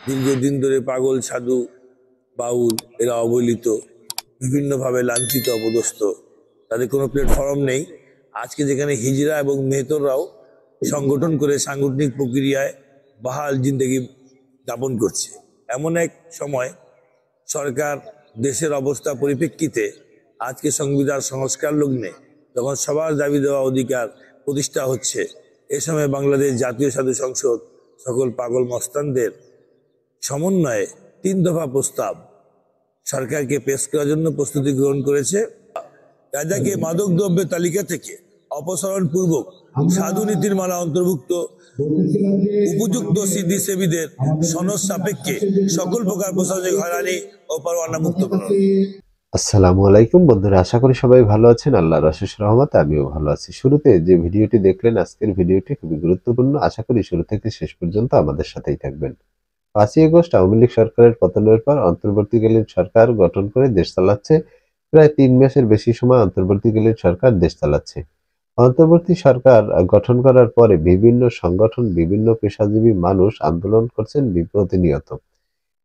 দীর্ঘদিন ধরে পাগল, সাধু, বাউল এরা অবহেলিত, বিভিন্নভাবে লাঞ্ছিত, অপদস্থ, তাদের কোনো প্ল্যাটফর্ম নেই। আজকে যেখানে হিজড়া এবং মেহতররাও সংগঠন করে সাংগঠনিক প্রক্রিয়ায় বাহাল জিন্দেগি যাপন করছে, এমন এক সময় সরকার দেশের অবস্থা পরিপ্রেক্ষিতে আজকে সংবিধান সংস্কার লগ্নে যখন সবার দাবি দেওয়া অধিকার প্রতিষ্ঠা হচ্ছে, এ সময় বাংলাদেশ জাতীয় সাধু সংসদ সকল পাগল মস্তানদের সমন্বয়ে 3 দফা প্রস্তাব সরকারকে পেশ করার জন্য প্রস্তুতি গ্রহণ করেছে। গাঁজাকে মাদক দ্রব্যের তালিকা থেকে অপসারণ পূর্বক সাধু নীতির মালা অন্তর্ভুক্ত উপযুক্ত সিদ্ধিসেবীদের সনদ সাপেক্ষে সকল প্রকার প্রশাসনিক হয়রানি ও পরোয়ানা মুক্ত করা। আসসালামু আলাইকুম বন্ধুরা, আশা করি সবাই ভালো আছেন। আল্লাহর অশেষ রহমতে আমিও ভালো আছি। শুরুতে যে ভিডিওটি দেখলেন, আজকের ভিডিওটি খুবই গুরুত্বপূর্ণ। আশা করি শুরু থেকে শেষ পর্যন্ত আমাদের সাথেই থাকবেন। 5ই আগস্ট আওয়ামী লীগ সরকারের পতনের পর অন্তর্বর্তীকালীন সরকার গঠন করে দেশ চালাচ্ছে। প্রায় 3 মাসের বেশি সময় অন্তর্বর্তীকালীন সরকার দেশ চালাচ্ছে। অন্তর্বর্তী সরকার গঠন করার পরে বিভিন্ন সংগঠন, বিভিন্ন পেশাজীবী মানুষ আন্দোলন করছেন প্রতিনিয়ত।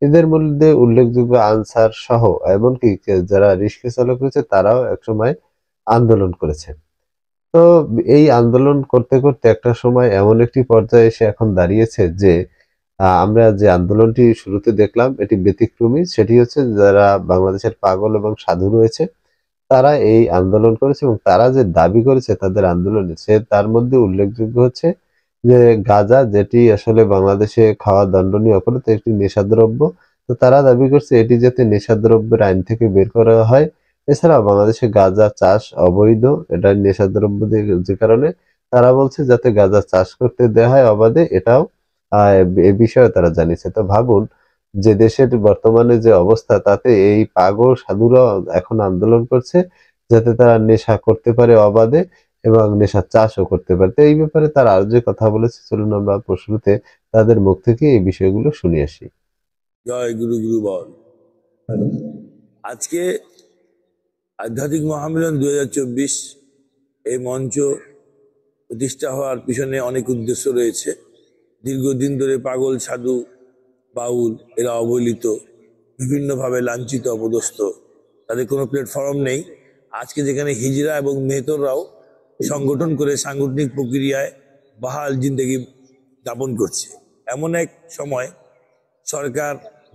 এদের মধ্যে উল্লেখযোগ্য আনসার সহ এমনকি যারা রিক্সা চালক রয়েছে তারাও একসময় আন্দোলন করেছেন। তো এই আন্দোলন করতে করতে একটা সময় এমন একটি পর্যায়ে এসে এখন দাঁড়িয়েছে যে আমরা যে আন্দোলনটি শুরুতে দেখলাম এটি ব্যতিক্রমী। সেটি হচ্ছে যারা বাংলাদেশের পাগল এবং সাধু রয়েছে তারা এই আন্দোলন করেছে এবং তারা যে দাবি করেছে তাদের আন্দোলনে, তার মধ্যে উল্লেখযোগ্য হচ্ছে যে গাঁজা, যেটি আসলে বাংলাদেশে খাওয়া দণ্ডনীয় অপরাধ, একটি নেশাদ্রব্য। তো তারা দাবি করছে এটি যাতে নেশাদ্রব্যের আইন থেকে বের করা হয়। এছাড়া বাংলাদেশে গাঁজা চাষ অবৈধ, এটা নেশাদ্রব্য যে কারণে তারা বলছে যাতে গাঁজা চাষ করতে দেওয়া হয় অবাধে, এটাও এ বিষয়ে তারা জানিয়েছে। তো ভাবুন যে দেশের বর্তমানে যে অবস্থা, তাতে এই পাগল সাধুরা এখন আন্দোলন করছে যাতে তারা নেশা করতে পারে অবাধে এবং নেশা চাষও করতে পারে। তো এই ব্যাপারে তারা আরো যে কথা বলেছে, চলুন আমরা শুরুতে তাদের মুখ থেকে এই বিষয়গুলো শুনে আসি। জয় গুরু গুরু বল। আজকে আধ্যাত্মিক মহামিলন 2024 এই মঞ্চ প্রতিষ্ঠা হওয়ার পিছনে অনেক উদ্দেশ্য রয়েছে। দীর্ঘদিন ধরে পাগল, সাধু, বাউল এরা অবহেলিত, বিভিন্নভাবে লাঞ্ছিত, অপদস্থ, তাদের কোনো প্ল্যাটফর্ম নেই। আজকে যেখানে হিজড়া এবং মেহতররাও সংগঠন করে সাংগঠনিক প্রক্রিয়ায় বাহাল জিন্দেগি যাপন করছে, এমন এক সময় সরকার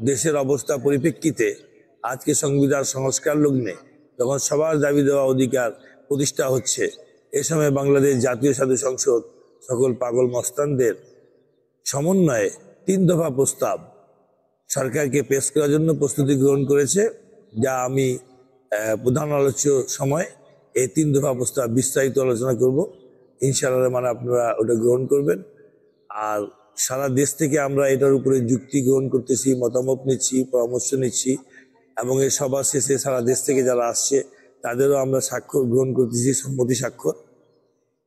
দেশের অবস্থা পরিপ্রেক্ষিতে আজকে সংবিধান সংস্কার লগ্নে যখন সবার দাবি দেওয়া অধিকার প্রতিষ্ঠা হচ্ছে, এ সময় বাংলাদেশ জাতীয় সাধু সংসদ সকল পাগল মস্তানদের সমন্বয়ে 3 দফা প্রস্তাব সরকারকে পেশ করার জন্য প্রস্তুতি গ্রহণ করেছে, যা আমি প্রধান আলোচ্য সময় এই 3 দফা প্রস্তাব বিস্তারিত আলোচনা করব। ইনশাআল্লাহ মানে আপনারা ওটা গ্রহণ করবেন। আর সারা দেশ থেকে আমরা এটার উপরে যুক্তি গ্রহণ করতেছি, মতামত নিচ্ছি, পরামর্শ নিচ্ছি এবং এই সভা শেষে সারা দেশ থেকে যারা আসছে তাদেরও আমরা স্বাক্ষর গ্রহণ করতেছি, সম্মতি স্বাক্ষর।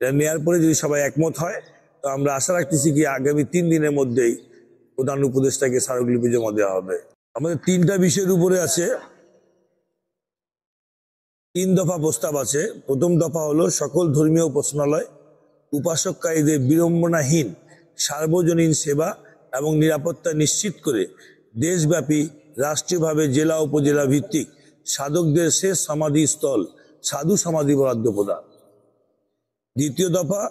এটা নেওয়ার পরে যদি সবাই একমত হয় তো আমরা আশা রাখতেছি কি আগামী 3 দিনের মধ্যেই প্রধান উপদেষ্টাকে স্মারকলিপি জমা দেওয়া হবে। আমাদের 3টা বিষয়ের উপরে আছে, 3 দফা প্রস্তাব আছে। প্রথম দফা হলো সকল ধর্মীয় উপাসনালয় উপাসককারীদের বিড়ম্বনাহীন সার্বজনীন সেবা এবং নিরাপত্তা নিশ্চিত করে দেশব্যাপী রাষ্ট্রীয়ভাবে জেলা উপজেলা ভিত্তিক সাধকদের শেষ সমাধি স্থল সাধু সমাধি বরাদ্দ প্রদান। দ্বিতীয় দফা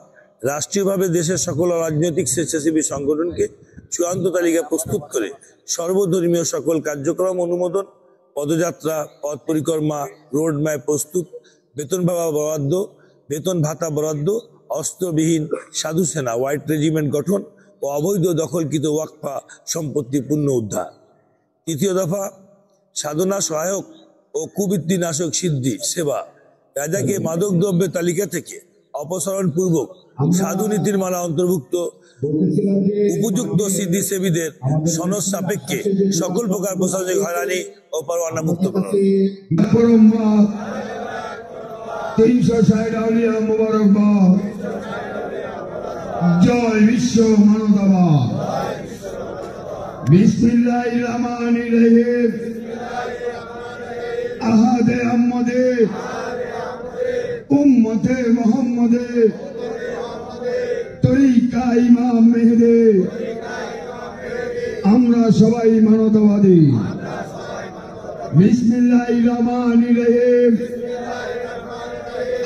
রাষ্ট্রীয়ভাবে দেশের সকল রাজনৈতিক স্বেচ্ছাসেবী সংগঠনকে চূড়ান্ত তালিকা প্রস্তুত করে সর্বধর্মীয় সকল কার্যক্রম অনুমোদন, পদযাত্রা, পথ পরিক্রমা, রোড ম্যাপ প্রস্তুত, বেতন ভাতা বরাদ্দ, অস্ত্রবিহীন সাধু সেনা হোয়াইট রেজিমেন্ট গঠন ও অবৈধ দখলকৃত ওয়াকফা সম্পত্তি পূর্ণ উদ্ধার। তৃতীয় দফা সাধনা সহায়ক ও কুবৃত্তি নাশক সিদ্ধি সেবা গাঁজাকে মাদক দ্রব্যের তালিকা থেকে অপসারণ পূর্বক সাধু নীতির মালা অন্তর্ভুক্ত উপযুক্ত সিদ্ধিসেবীদের সনদ সাপেক্ষে সকল প্রকার প্রশাসনিক হয়রানি ও পরোয়ানা মুক্ত করা। 360 আউলিয়া মুবারকবাদ। জয় বিশ্ব মানবতাবাদ। বিসমিল্লাহির রহমানির রহিম। আহাদে আহমদে উম্মতে মুহাম্মদে তরিকা ইমাম মেহেদী আমরা আমরা সবাই মানবতাবাদী। বিসমিল্লাহির রহমানির রহিম।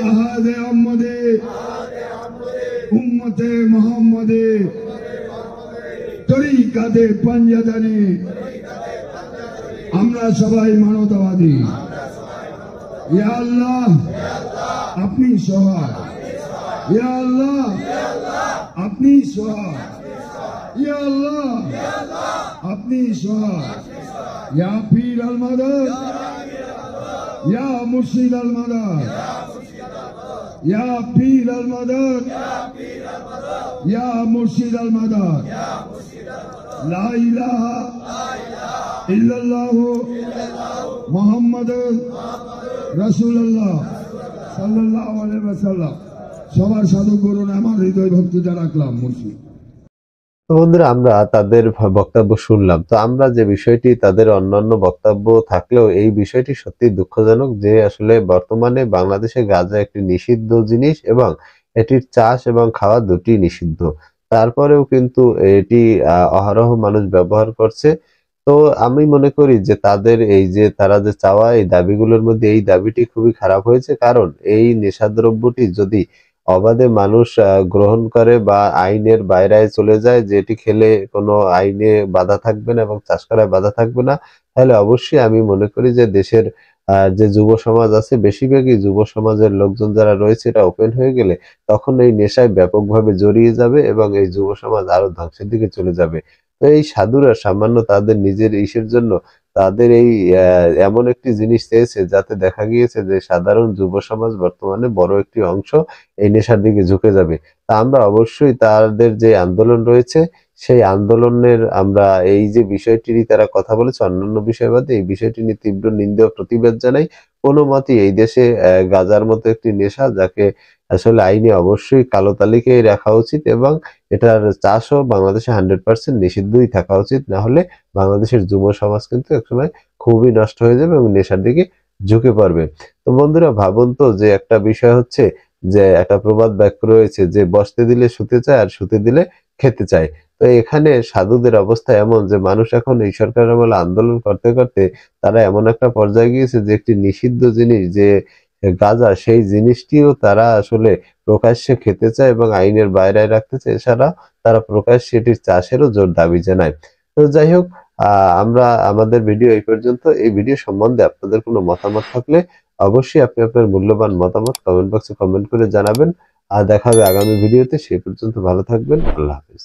আহাদে আহমদে উম্মতে মুহাম্মদে তরিকাতে পাঞ্জাদানি আমরা সবাই মানবতাবাদী। ইয়া আল্লাহ আপনি সহায়, ইয়া আল্লাহ আপনি সহায়, ইয়া আল্লাহ আপনি সহায়। ইয়া পীর আল মাদদ, ইয়া মুর্শিদ আল মাদদ, ইয়া পীর আল মাদদ, ইয়া মুর্শিদ আল মাদদ। লা ইলাহা ইল্লাল্লাহু মুহাম্মাদুর রাসূলুল্লাহ সাল্লাল্লাহু আলাইহি ওয়াসাল্লাম। সবার সাধু করুন, আমার হৃদয় ভক্তিটা রাখলাম মুর্শিদ। তো বন্ধুরা, আমরা তাদের বক্তব্য শুনলাম। তো আমরা যে বিষয়টি, তাদের অন্যান্য বক্তব্য থাকলেও এই বিষয়টি সত্যি দুঃখজনক যে আসলে বর্তমানে বাংলাদেশে গাঁজা একটি নিষিদ্ধ জিনিস এবং এটির চাষ এবং খাওয়া দুটি নিষিদ্ধ। তারপরেও কিন্তু এটি অহরহ মানুষ ব্যবহার করছে। তো আমি মনে করি যে তাদের এই যে তারা যে চাওয়া এই দাবিগুলোর মধ্যে এই দাবিটি খুবই খারাপ হয়েছে। কারণ এই নেশাদ্রব্যটি যদি অবাধে মানুষ গ্রহণ করে বা আইনের বাইরে চলে যায়, যেটি খেলে কোনো আইনে বাধা থাকবে না এবং চাষ করায় বাধা থাকবে না, তাহলে অবশ্যই আমি মনে করি যে দেশের যে যুব সমাজ আছে, বেশিরভাগই যুব সমাজের লোকজন যারা রয়েছে, এটা ওপেন হয়ে গেলে তখন এই নেশায় ব্যাপকভাবে জড়িয়ে যাবে এবং এই যুব সমাজ আরো ধ্বংসের দিকে চলে যাবে। তো এই সাধুরা সামান্য তাদের নিজের ইসের জন্য তাদের এই এমন একটি জিনিস চেয়েছে যাতে দেখা গিয়েছে যে সাধারণ যুব সমাজ বর্তমানে বড় একটি অংশ এই নেশার দিকে ঝুঁকে যাবে। তা আমরা অবশ্যই তাদের যে আন্দোলন রয়েছে সেই আন্দোলনের আমরা এই যে বিষয়টিরই তারা কথা বলেছে অন্যান্য বিষয় বাদে এই বিষয়টি নিয়ে তীব্র নিন্দা ও প্রতিবাদ জানাই। কোনো মতেই এই দেশে গাঁজার মতো একটি নেশা, যাকে আসলে আইনে অবশ্যই কালো তালিকায় রাখা উচিত এবং এটার চাষও বাংলাদেশে 100% নিষিদ্ধই থাকা উচিত। না হলে বাংলাদেশের যুব সমাজ কিন্তু একসময় খুবই নষ্ট হয়ে যাবে এবং নেশার দিকে ঝুঁকে পড়বে। তো বন্ধুরা, ভাবুন তো যে একটা বিষয় হচ্ছে যে একটা প্রবাদ বাক্য রয়েছে যে বসতে দিলে শুতে চায় আর শুতে দিলে খেতে চায়। তো এখানে সাধুদের অবস্থা এমন যে মানুষ এখন এই সরকার আমলে আন্দোলন করতে করতে তারা এমন একটা পর্যায়ে গিয়েছে যে একটি নিষিদ্ধ জিনিস যে গাঁজা, সেই জিনিসটিও তারা আসলে প্রকাশ্যে খেতে চায় এবং আইনের বাইরে রাখতে চায়। এছাড়া তারা প্রকাশ্যে এটির চাষেরও জোর দাবি জানায়। তো যাই হোক, আমরা আমাদের ভিডিও এই পর্যন্ত। এই ভিডিও সম্বন্ধে আপনাদের কোনো মতামত থাকলে অবশ্যই আপনি আপনার মূল্যবান মতামত কমেন্ট বক্সে কমেন্ট করে জানাবেন। আর দেখা হবে আগামী ভিডিওতে। সেই পর্যন্ত ভালো থাকবেন। আল্লাহ হাফেজ।